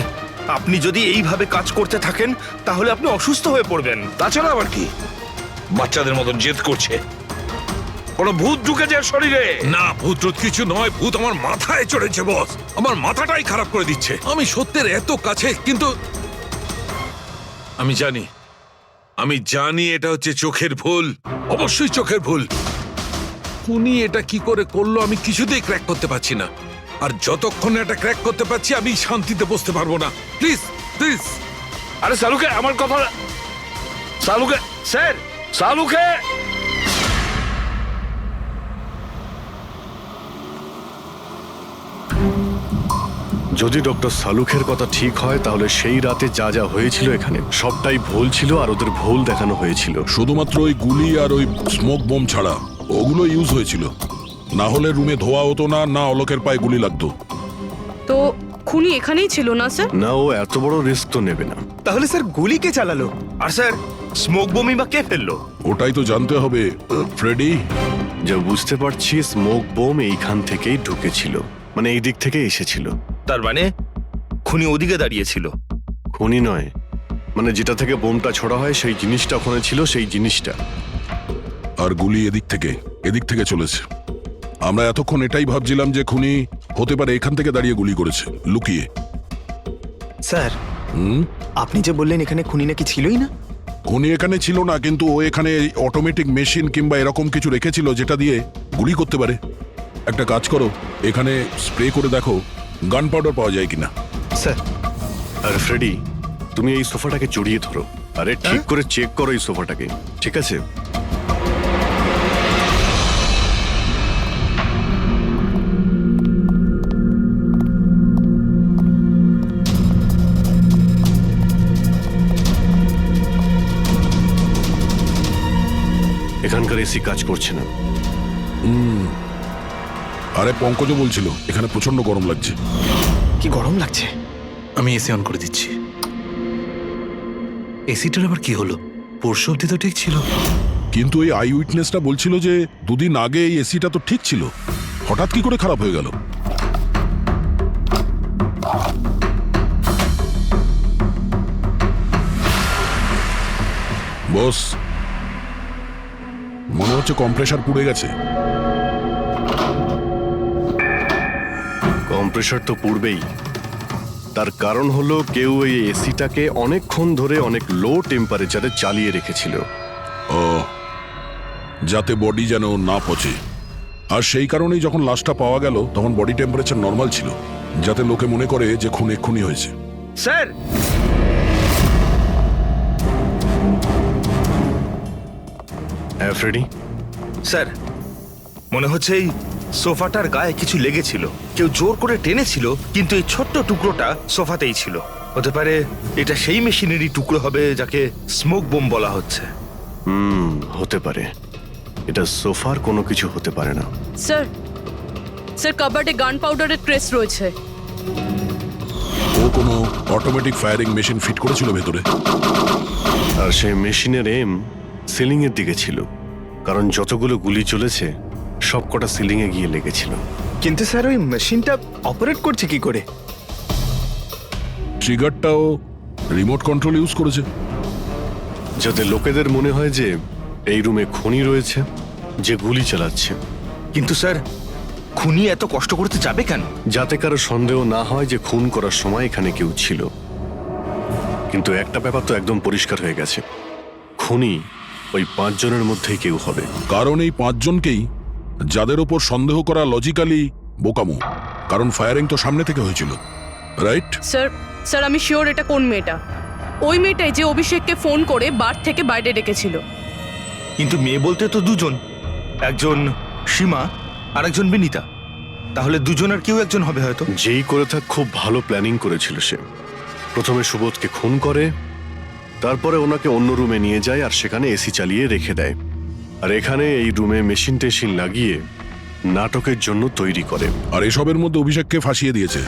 Speaker 9: আপনি যদি এইভাবে কাজ করতে থাকেন তাহলে আপনি অসুস্থ হয়ে পড়বেন।
Speaker 1: তাছাড়া আবার কি, বাচ্চাদের মতন জেদ করছে। কোনো ভূত ঢুকেছে এর শরীরে।
Speaker 12: না, ভূত টুত কিছু নয়, ভূত আমার মাথায় চড়েছে বস। আমার মাথাটাই খারাপ করে দিচ্ছে। আমি সত্যের এত কাছে, কিন্তু আমি জানি এটা হচ্ছে চোখের ভুল, অবশ্যই চোখের ভুল। উনি এটা কি করে করলো আমি কিছুতেই ক্র্যাক করতে পারছি না। আর যতক্ষণ এটা ক্র্যাক করতে পারছি আমি শান্তিতে বসতে পারবো না। Please please.
Speaker 1: আরে সালুকে আমার কথা, সালুকে স্যার, সালুকে।
Speaker 8: যদি ডক্টর সালুখের কথা ঠিক হয় তাহলে সেই রাতে যা যা হয়েছিল এখানে সবটাই ভুল ছিল, আর ওদের ভুল দেখানো হয়েছিল।
Speaker 7: শুধুমাত্র ওই গুলি আর ওই স্মোক বোম ছাড়া ওগুলো ইউজ হয়েছিল, না হলে রুমে ধোয়া হতো না, না অলোকের পায়ে গুলি লাগতো।
Speaker 2: তো খুনি এখানেই ছিল না স্যার?
Speaker 8: না, ও এত বড় রিস্ক তো নেবে না।
Speaker 9: তাহলে স্যার গুলি কে চালালো? আর স্যার স্মোক বোমই বা কে ফেললো?
Speaker 7: ওটাই তো জানতে হবে ফ্রেডি।
Speaker 8: যা বুঝতে পারছি স্মোক বোম এইখান থেকেই ঢুকেছিল, মানে এই দিক থেকে এসেছিল।
Speaker 9: তার মানে খুনি ওদিকে দাঁড়িয়েছিল?
Speaker 8: খুনি নয়, মানে যেটা থেকে বোমটা ছোড়া হয় সেই জিনিসটা ওখানে ছিল, সেই জিনিসটা।
Speaker 7: আর গুলি এদিক থেকে চলেছে। আমরা এতক্ষণ এটাই ভাবছিলাম যে খুনি হতে পারে এখান থেকে দাঁড়িয়ে গুলি করেছে লুকিয়ে।
Speaker 6: স্যার, আপনি যে বললেন এখানে খুনি নাকি ছিলই না?
Speaker 7: খুনি এখানে ছিল না, কিন্তু ও এখানে অটোমেটিক মেশিন কিংবা এরকম কিছু রেখেছিল যেটা দিয়ে গুলি করতে পারে। একটা কাজ করো, এখানে স্প্রে করে দেখো গান পাউডার পাওয়া যায় কিনা।
Speaker 6: স্যার।
Speaker 8: আর ফ্রেডি, তুমি এই সোফাটাকে জড়িয়ে ধরো, আরে ঠিক করে চেক করো এই সোফাটাকে, ঠিক আছে? এখানকার এসি কাজ করছে না।
Speaker 7: আরে পঙ্কজ বলছিল এখানে প্রচন্ড গরম লাগছে।
Speaker 6: কি গরম লাগছে?
Speaker 13: আমি এসি অন করে দিচ্ছি। এসিটার আবার কি হলো? পরশু অব্দি তো ঠিক ছিল।
Speaker 7: কিন্তু এই আই উইটনেসটা বলছিল যে দুদিন আগে এই এসিটা তো ঠিক ছিল, হঠাৎ কি করে খারাপ হয়ে গেল? বস, মনে হচ্ছে কম্প্রেসার পুড়ে গেছে।
Speaker 8: কম্প্রেসার তো পুড়বেই, তার কারণ হলো কেউ এই এসিটাকে অনেকক্ষণ ধরে অনেক লো টেম্পারেচারে চালিয়ে রেখেছিল।
Speaker 7: ও, যাতে বডি যেন না পচে। আর সেই কারণেই যখন লাশটা পাওয়া গেল তখন বডি টেম্পারেচার নর্মাল ছিল, যাতে লোকে মনে করে যে খুন এক্ষুনি হয়েছে।
Speaker 9: স্যার,
Speaker 8: হ্যাঁ ফ্রেডি?
Speaker 9: স্যার মনে হচ্ছে এই সোফাটার গায়ে কিছু লেগেছিল, কেউ জোর করে টেনেছিল, কিন্তু এই ছোট্ট টুকরোটা সোফাতেই ছিল। হতে পারে এটা সেই মেশিনেরই টুকরো হবে যাকে স্মোক বোম বলা হচ্ছে।
Speaker 8: হতে পারে। এটা সোফার কোনো কিছু হতে পারে না।
Speaker 2: স্যার কাবার্ডে গান পাউডারের ট্রেস রয়েছে।
Speaker 7: ও কোনো অটোমেটিক ফায়ারিং মেশিন ফিট করেছিল ভেতরে,
Speaker 8: আর সেই মেশিনের এম সিলিং এর দিকে ছিল, কারণ যতগুলো গুলি চলেছে সবকটা সিলিং এ গিয়ে লেগেছিল।
Speaker 6: কিন্তু স্যার ওই মেশিনটা অপারেট করছে কি করে?
Speaker 7: ট্রিগারটাও রিমোট কন্ট্রোল ইউজ করেছে,
Speaker 8: যাতে লোকেদের মনে হয় যে এই রুমে খুনি রয়েছে যে গুলি চালাচ্ছে।
Speaker 9: কিন্তু স্যার খুনি এত কষ্ট করতে যাবে কেন?
Speaker 8: যাতে কারো সন্দেহ না হয় যে খুন করার সময় এখানে কেউ ছিল। কিন্তু একটা ব্যাপার তো একদম পরিষ্কার হয়ে গেছে, খুনি ওই 5 জনের মধ্যেই কেউ হবে।
Speaker 7: কারণ এই 5 জনকেই যাদের ওপর সন্দেহ করা লজিক্যালি বোকামো, কারণ ফায়ারিং তো সামনে থেকে হয়েছিল, রাইট?
Speaker 2: স্যার আমি শিওর এটা কোন মেয়েটা, ওই মেয়েটাই যে অভিষেককে ফোন করে বার থেকে বাইরে ডেকেছিল।
Speaker 9: কিন্তু মেয়ে বলতে তো দুজন, একজন সীমা আর একজন বিনীতা। তাহলে দুজনের কেউ একজন হবে হয়তো।
Speaker 8: যেই করে থাক খুব ভালো প্ল্যানিং করেছিল সে। প্রথমে সুবোধকে খুন করে, তারপরে ওনাকে অন্য রুমে নিয়ে যায় আর সেখানে এসি চালিয়ে রেখে দেয়। আর এখানে এই রুমে মেশিন টেশিন লাগিয়ে নাটকের জন্য তৈরি করে।
Speaker 7: আর এসবের মধ্যে অভিষেককে ফাঁসিয়ে দিয়েছে,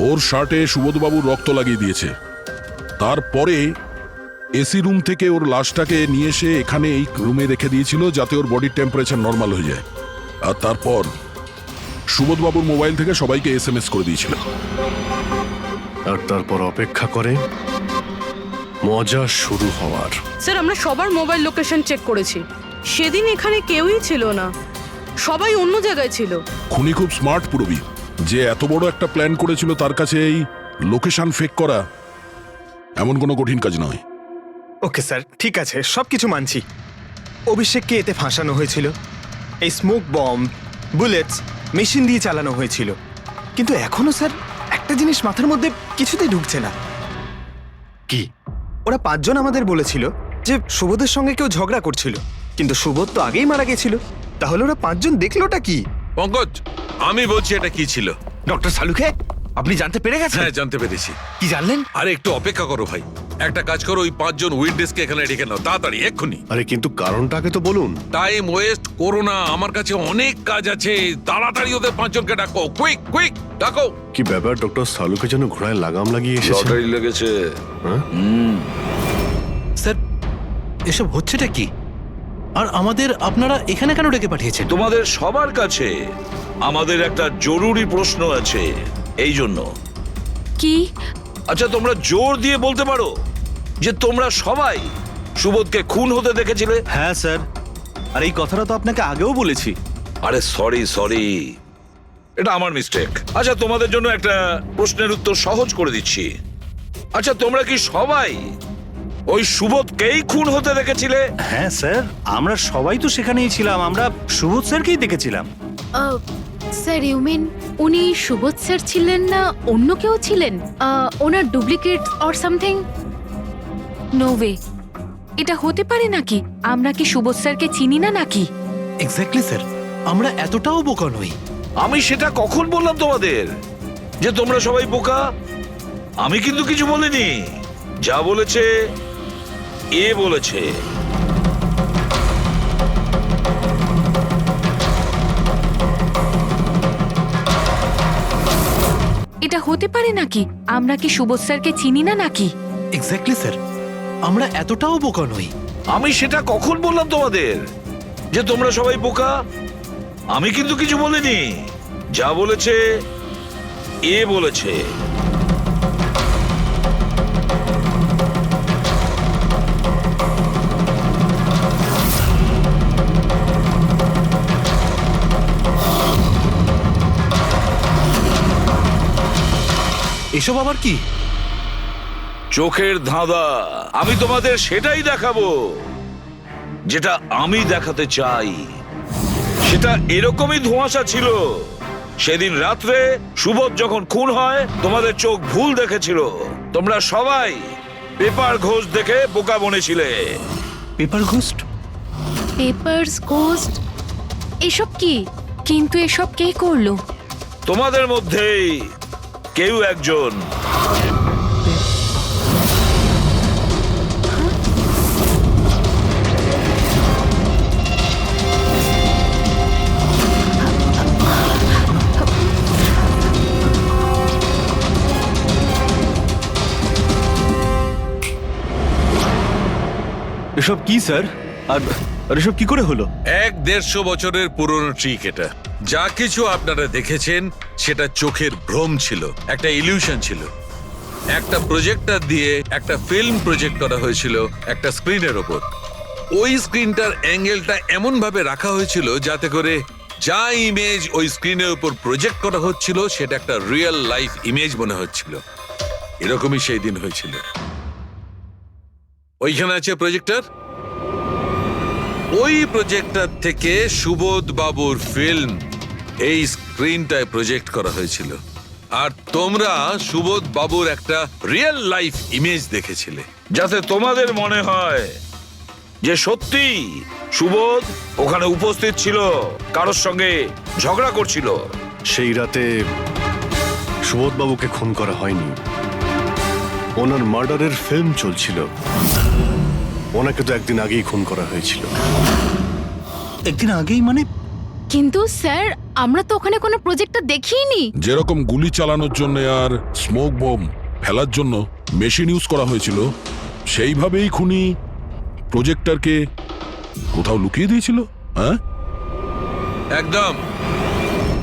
Speaker 7: ওর শার্টে সুবোধবাবুর রক্ত লাগিয়ে দিয়েছে। তারপরে এসি রুম থেকে ওর লাশটাকে নিয়ে এসে এখানে এই রুমে রেখে দিয়েছিল যাতে ওর বডির টেম্পারেচার নর্মাল হয়ে যায়। আর তারপর সুবোধবাবুর মোবাইল থেকে সবাইকে SMS করে দিয়েছিল।
Speaker 8: আর তারপর অপেক্ষা করে মজা শুরু হওয়ার।
Speaker 2: স্যার আমরা সবার মোবাইল লোকেশন চেক করেছি, সেদিন এখানে কেউই ছিল না, সবাই অন্য জায়গায় ছিল।
Speaker 7: খুনি খুব স্মার্ট পুরবি, যে এত বড় একটা প্ল্যান করেছিল তার কাছে এই লোকেশন ফেক করা এমন কোনো কঠিন কাজ নয়।
Speaker 6: ওকে স্যার, ঠিক আছে, সবকিছু মানছি। অভিষেককে এতে ফাঁসানো হয়েছিল, এই স্মোক বম্ব, বুলেটস, মেশিন দিয়ে চালানো হয়েছিল। কিন্তু এখনো স্যার একটা জিনিস মাথার মধ্যে কিছুতেই ঢুকছে না।
Speaker 8: কি?
Speaker 6: ওরা 5 জন আমাদের বলেছিল যে সুবোধের সঙ্গে কেউ ঝগড়া করছিল, কিন্তু সুবোধ তো আগেই মারা গেছিল। তাহলে ওরা 5 জন দেখলোটা কি?
Speaker 12: পঙ্কজ, আমি বলছি এটা কি ছিল।
Speaker 9: ডক্টর সালুকে, আপনি জানতে পেরে গেছেন?
Speaker 12: হ্যাঁ, জানতে পেরেছি।
Speaker 9: কি জানলেন?
Speaker 12: আরে একটু অপেক্ষা করো ভাই, একটা কাজ করো, ওই 5 জন উইটনেসকে এখানে ডেকে নাও তাড়াতাড়ি, এক্ষুনি।
Speaker 8: আরে কিন্তু কারণটাকে তো বলুন।
Speaker 12: টাইম ওয়েস্ট করো না, আমার কাছে অনেক কাজ আছে। তাড়াতাড়ি ওদের 5 জনকে ডাকো, কুইক কুইক ডাকো।
Speaker 8: কি ব্যাপার, ডক্টর সালুকে যেন ঘোড়ায় লাগাম লাগিয়ে এসেছে।
Speaker 1: লটারি লেগেছে।
Speaker 8: হ্যাঁ?
Speaker 13: স্যার, এসব হচ্ছেটা কি? আর আমাদের আপনারা এখানে কেন ডেকে পাঠিয়েছেন?
Speaker 1: তোমাদের সবার কাছে আমাদের একটা জরুরি প্রশ্ন আছে, এই জন্য।
Speaker 4: কি?
Speaker 1: আচ্ছা, তোমরা জোর দিয়ে বলতে পারো যে তোমরা সবাই সুবোধকে খুন হতে দেখেছিলে?
Speaker 3: হ্যাঁ স্যার, আর এই কথাটা তো আপনাকে আগেও বলেছি।
Speaker 1: আরে সরি, এটা আমার মিস্টেক। আচ্ছা, তোমাদের জন্য একটা প্রশ্নের উত্তর সহজ করে দিচ্ছি। আচ্ছা, তোমরা কি সবাই ওই সুবোধকেই খুন হতে দেখেছিলে?
Speaker 5: হ্যাঁ স্যার, আমরা সবাই তো সেখানেই ছিলাম, আমরা সুবোধ স্যারকেই দেখেছিলাম।
Speaker 11: স্যার, ইউ মিন উনি সুবোধ স্যার ছিলেন না, অন্য কেউ ছিলেন? ওনার duplicate or something?
Speaker 4: No way, এটা হতে পারে নাকি? আমরা কি সুবোধ স্যারকে চিনি না নাকি?
Speaker 13: এক্স্যাক্টলি স্যার, আমরা এতটাও বোকা নই।
Speaker 1: আমি সেটা কখন বললাম তোমাদের যে তোমরা সবাই বোকা? আমি কিন্তু কিছু বলিনি। যা বলেছে এ বলেছে।
Speaker 4: এটা হতে পারে নাকি? আমরা কি সুবোধ স্যারকে চিনি না নাকি?
Speaker 13: এক্স্যাক্টলি স্যার, আমরা এতটাও বোকা নই।
Speaker 1: আমি সেটা কখন বললাম তোমাদের যে তোমরা সবাই বোকা? আমি কিন্তু কিছু বলিনি। যা বলেছে এ বলেছে।
Speaker 13: এসব আবার কি?
Speaker 1: চোখের ধাঁধা। আমি তোমাদের সেটাই দেখাবো যেটা আমি দেখাতে চাই। সেটা এরকমই ধোঁয়াশা ছিল। সেদিন রাত্রে সুবোধ যখন খুন হয়, তোমাদের চোখ ভুল দেখেছিল। তোমরা সবাই পেপার ঘোষ দেখে বোকা বনেছিলে।
Speaker 3: Paper ghost?
Speaker 11: Papers ghost? এসব কি?
Speaker 4: কিন্তু এসব কে করলো?
Speaker 1: তোমাদের মধ্যেই কেউ একজন।
Speaker 3: এসব কি স্যার? আর এসব কি করে হলো?
Speaker 12: 150 বছরের পুরনো ট্রিক এটা। যা কিছু আপনারা দেখেছেন সেটা চোখের ভ্রম ছিল, একটা ইলিউশন ছিল। একটা প্রজেক্টর দিয়ে একটা ফিল্ম প্রজেক্ট করা হয়েছিল একটা স্ক্রিনের ওপর। ওই স্ক্রিনটার অ্যাঙ্গেলটা এমন ভাবে রাখা হয়েছিল যাতে করে যা ইমেজ ওই স্ক্রিনের উপর প্রজেক্ট করা হচ্ছিল সেটা একটা রিয়েল লাইফ ইমেজ মনে হচ্ছিল। এরকমই সেই দিন হয়েছিল। ওইখানে আছে প্রজেক্টর। ওই প্রজেক্টর থেকে সুবোধ বাবুর ফিল্ম এই স্ক্রিনটায় প্রজেক্ট করা হয়েছিল। আর তোমরা সুবোধ বাবুর একটা রিয়েল লাইফ ইমেজ দেখেছিলে,
Speaker 1: যাতে তোমাদের মনে হয় যে সত্যি সুবোধ ওখানে উপস্থিত ছিল, কারোর সঙ্গে ঝগড়া করছিল।
Speaker 8: সেই রাতে সুবোধবাবুকে খুন করা হয়নি, ওনার মার্ডারের ফিল্ম চলছিল। ওনাকে তো একদিন আগেই খুন করা হয়েছিল।
Speaker 5: একদিন আগেই মানে?
Speaker 11: কিন্তু স্যার, আমরা তো ওখানে কোনো প্রজেক্টটা দেখিনি।
Speaker 7: যেরকম গুলি চালানোর জন্য আর স্মোক বম ফেলার জন্য মেশিন ইউজ করা হয়েছিল, সেইভাবেই খুনি প্রজেক্টরকে কোথাও লুকিয়ে দিয়েছিল। হ্যাঁ,
Speaker 12: একদম।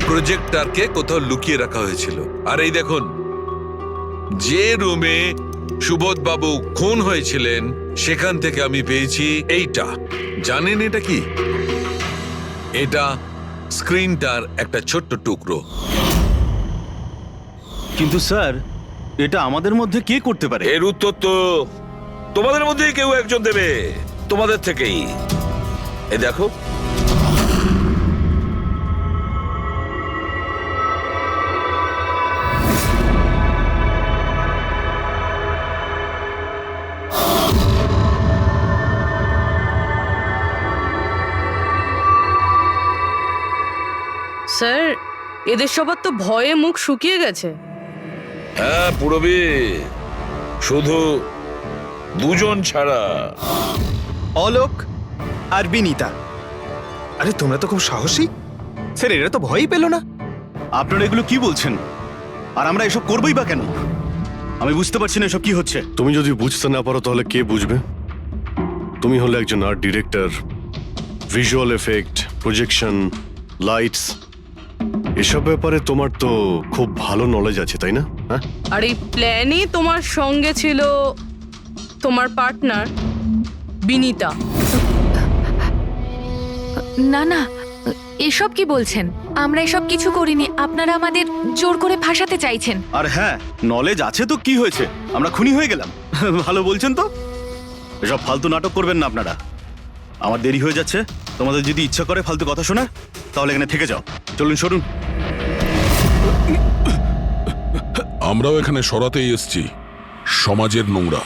Speaker 12: প্রজেক্টরকে কোথাও লুকিয়ে রাখা হয়েছিল। আর এই দেখুন, যে রুমে সুবোধ বাবু খুন হয়েছিলেন সেখান থেকে আমি পেয়েছি এইটা। জানেন এটা কি? এটা স্ক্রিনটার একটা ছোট্ট টুকরো।
Speaker 3: কিন্তু স্যার, এটা আমাদের মধ্যে কে করতে পারে?
Speaker 1: এর উত্তর তো তোমাদের মধ্যেই কেউ একজন দেবে, তোমাদের থেকেই। এ দেখো,
Speaker 2: স্যার এদের সবার তো ভয়ে মুখ শুকিয়ে গেছে।
Speaker 1: হ্যাঁ পুরবী, শুধু দুজন ছাড়া।
Speaker 6: অলোক আর বিনীতা। আরে তোমরা তো খুব সাহসী স্যার, এরা তো ভয়ই পেল না।
Speaker 3: আপনারা এগুলো কি বলছেন? আর আমরা এসব করবোই বা কেন? আমি বুঝতে পারছি না এসব কি হচ্ছে।
Speaker 8: তুমি যদি বুঝতে না পারো তাহলে কে বুঝবে? তুমি হলে একজন art director, visual effect, projection, lights, এসব ব্যাপারে তোমার তো খুব ভালো নলেজ আছে, তাই না? হ্যাঁ,
Speaker 2: আর এই প্ল্যানে তোমার সঙ্গে ছিল তোমার পার্টনার বিনীতা।
Speaker 4: না না, এসব কি বলছেন? আমরা এসব কিছু করিনি। আপনারা আমাদের জোর করে ফাঁসাতে চাইছেন।
Speaker 3: আর হ্যাঁ, নলেজ আছে তো কি হয়েছে? আমরা খুনি হয়ে গেলাম। ভালো বলছেন তো। এসব ফালতু নাটক করবেন না আপনারা। আমার দেরি হয়ে যাচ্ছে। তোমাদের যদি ইচ্ছা করে ফালতু কথা শোনার, তাহলে এখানে থেকে যাও। চলুন, সরুন।
Speaker 7: আমরাও এখানে সরাতেই এসছি সমাজের নোংরা।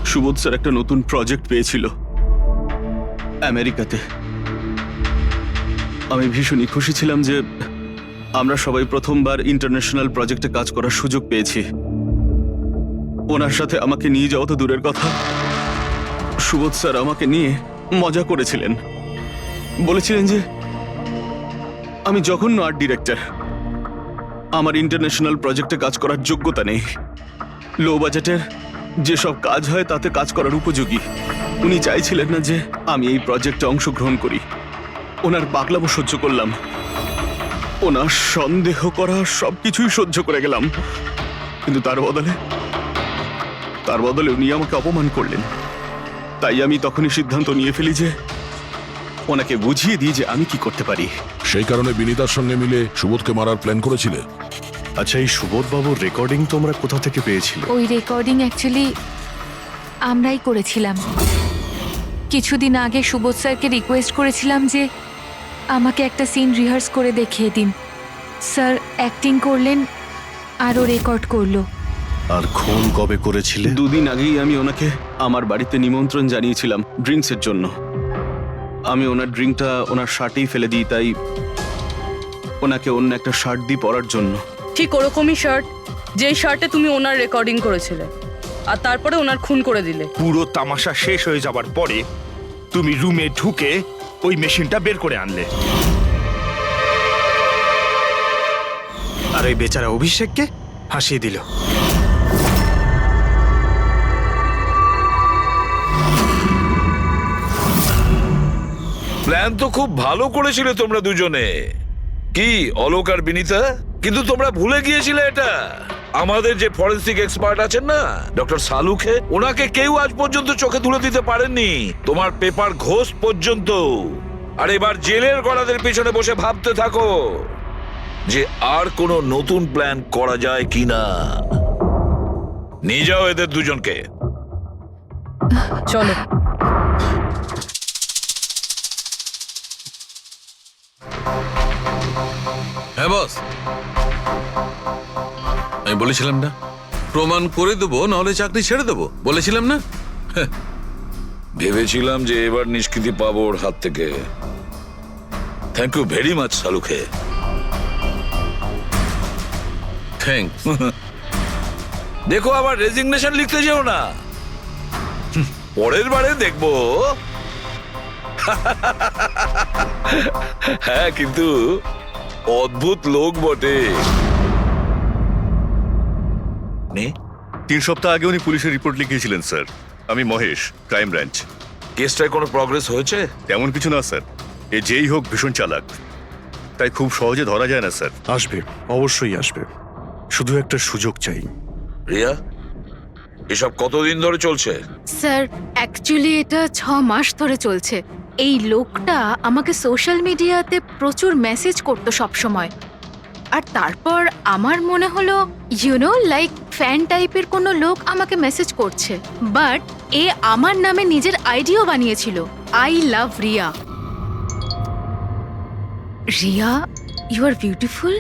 Speaker 3: সুবোধ স্যার একটা নতুন প্রজেক্ট পেয়েছিল আমেরিকাতে। আমি ভীষণই খুশি ছিলাম যে আমরা সবাই প্রথমবার ইন্টারন্যাশনাল প্রজেক্টে কাজ করার সুযোগ পেয়েছি। ওনার সাথে আমাকে নিয়ে যাওয়া তো দূরের কথা, সুবোধ স্যার আমাকে নিয়ে মজা করেছিলেন। বলেছিলেন যে আমি জঘন্য আর্ট ডিরেক্টর, আমার ইন্টারন্যাশনাল প্রজেক্টে কাজ করার যোগ্যতা নেই, লো বাজেটের যেসব কাজ হয় তাতে কাজ করার উপযোগী। উনি চাইছিলেন না যে আমি এই প্রজেক্টে অংশগ্রহণ করি। ওনার পাগলামো সহ্য করলাম, ওনার সন্দেহ করা সবকিছুই সহ্য করে গেলাম। কিন্তু তার বদলে উনি আমাকে অপমান করলেন। তাই আমি তখনই সিদ্ধান্ত নিয়ে ফেলি যে ওনাকে বুঝিয়ে দিই যে আমি কি করতে পারি।
Speaker 7: সেই কারণে বিনীতার সঙ্গে মিলে সুবোধকে মারার প্ল্যান করেছিলে?
Speaker 8: আচ্ছা, এই সুবোধ বাবুর রেকর্ডিং তোমরা কোথা থেকে পেয়েছিলে?
Speaker 4: ওই রেকর্ডিং অ্যাকচুয়ালি আমরাই করেছিলাম। কিছুদিন আগে সুবোধ স্যারকে রিকোয়েস্ট করেছিলাম যে আমাকে একটা সিন রিহার্স করে দেখিয়ে দিন। স্যার অ্যাক্টিং করলেন আর ও রেকর্ড করলো।
Speaker 8: আর খুন কবে করেছিলে?
Speaker 3: 2 দিন আগেই আমি ওনাকে আমার বাড়িতে নিমন্ত্রণ জানিয়েছিলাম ড্রিঙ্কসের জন্য। আমি ওনার ড্রিঙ্কটা ওনার শার্টেই ফেলে দিই, তাই ওনাকে অন্য একটা শার্ট দিই পরার জন্য।
Speaker 2: ঠিক ওরকমই শার্ট যেই শার্টে তুমি ওনার রেকর্ডিং করেছিলে, আর তারপরে ওনার খুন করে দিলে।
Speaker 9: পুরো তামাশা শেষ হয়ে যাবার পরে তুমি রুমে ঢুকে ওই মেশিনটা বের করে আনলে।
Speaker 6: আর ওই বেচারা অভিষেককে ফাঁসিয়ে দিল।
Speaker 1: প্ল্যান তো খুব ভালো করেছিলে তোমরা দুজনে, কি অলোক আর বিনীতা। কিন্তু তোমরা ভুলে গিয়েছিলে এটা, আমাদের যে ফরেন্সিক এক্সপার্ট আছেন না ডক্টর সালুখে, ওনাকে কেউ আজ পর্যন্ত চোখে তুলে দিতে পারেননি, তোমার পেপার ঘোষ পর্যন্ত। আর এবার জেলের গড়াদের পিছনে বসে ভাবতে থাকো যে আর কোনো নতুন প্ল্যান করা যায় কিনা। নিয়ে যাও এদের দুজনকে।
Speaker 2: চলো।
Speaker 12: হ্যাঁ বস, আমি বলেছিলাম না প্রমাণ করে দেবো, নাহলে চাকরি ছেড়ে দেবো, বলেছিলাম না?
Speaker 1: ভেবেছিলাম যে এবার নিষ্কৃতি পাবো ওর হাত থেকে। Thank you very much Salunkhe.
Speaker 12: Thanks.
Speaker 1: দেখো আবার রেজিগনেশন লিখতে যেও না, পরের বারে দেখবো। হ্যাঁ, কিন্তু অদ্ভুত লোক বটে।
Speaker 15: 3 সপ্তাহ আগে উনি পুলিশের রিপোর্ট লিখিয়েছিলেন স্যার। আমি মহেশ, ক্রাইম ব্রাঞ্চ।
Speaker 1: কেসটায় কোনো প্রগ্রেস হয়েছে?
Speaker 15: তেমন কিছু না স্যার, এ যেই হোক ভীষণ চালাক, তাই খুব সহজে ধরা যায় না স্যার।
Speaker 8: আসবে, অবশ্যই আসবে, শুধু একটা সুযোগ চাই।
Speaker 1: রিয়া, এসব কতদিন ধরে চলছে?
Speaker 4: স্যার অ্যাকচুয়ালি এটা 6 মাস ধরে চলছে। এই লোকটা আমাকে সোশ্যাল মিডিয়াতে প্রচুর মেসেজ করতো সব সময়। আর তারপর আমার মনে হলো লাইক ফ্যান টাইপের কোনো লোক আমাকে মেসেজ করছে, বাট এ আমার নামে নিজের আইডিও বানিয়েছিল, I love Riya. Riya, you are beautiful,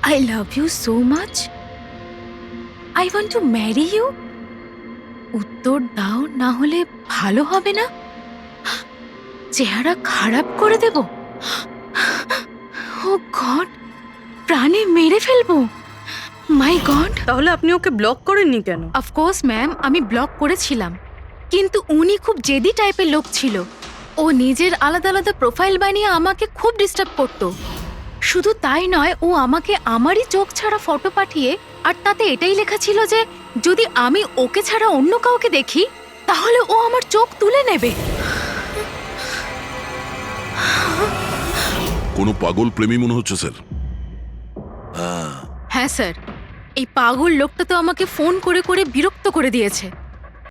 Speaker 4: I love you so much, I want to marry you. উত্তর দাও, না হলে ভালো হবে না, চেহারা খারাপ করে দেব। ও গড, প্রাণে মেরে ফেলবো। মাই গড।
Speaker 2: তাহলে আপনি ওকে ব্লক করেননি কেন?
Speaker 4: অফকোর্স ম্যাম, আমি ব্লক করেছিলাম, কিন্তু উনি খুব জেদি টাইপের লোক ছিল। ও নিজের আলাদা আলাদা প্রোফাইল বানিয়ে আমাকে খুব ডিস্টার্ব করতো। শুধু তাই নয়, ও আমাকে আমারই চোখ ছাড়া ফটো পাঠিয়ে, আর তাতে এটাই লেখা ছিল যে যদি আমি ওকে ছাড়া অন্য কাউকে দেখি তাহলে ও আমার চোখ তুলে নেবে।
Speaker 7: কোনো পাগল প্রেমী মনে হচ্ছে স্যার।
Speaker 4: হ্যাঁ স্যার, এই পাগল লোকটা তো আমাকে ফোন করে করে বিরক্ত করে দিয়েছে।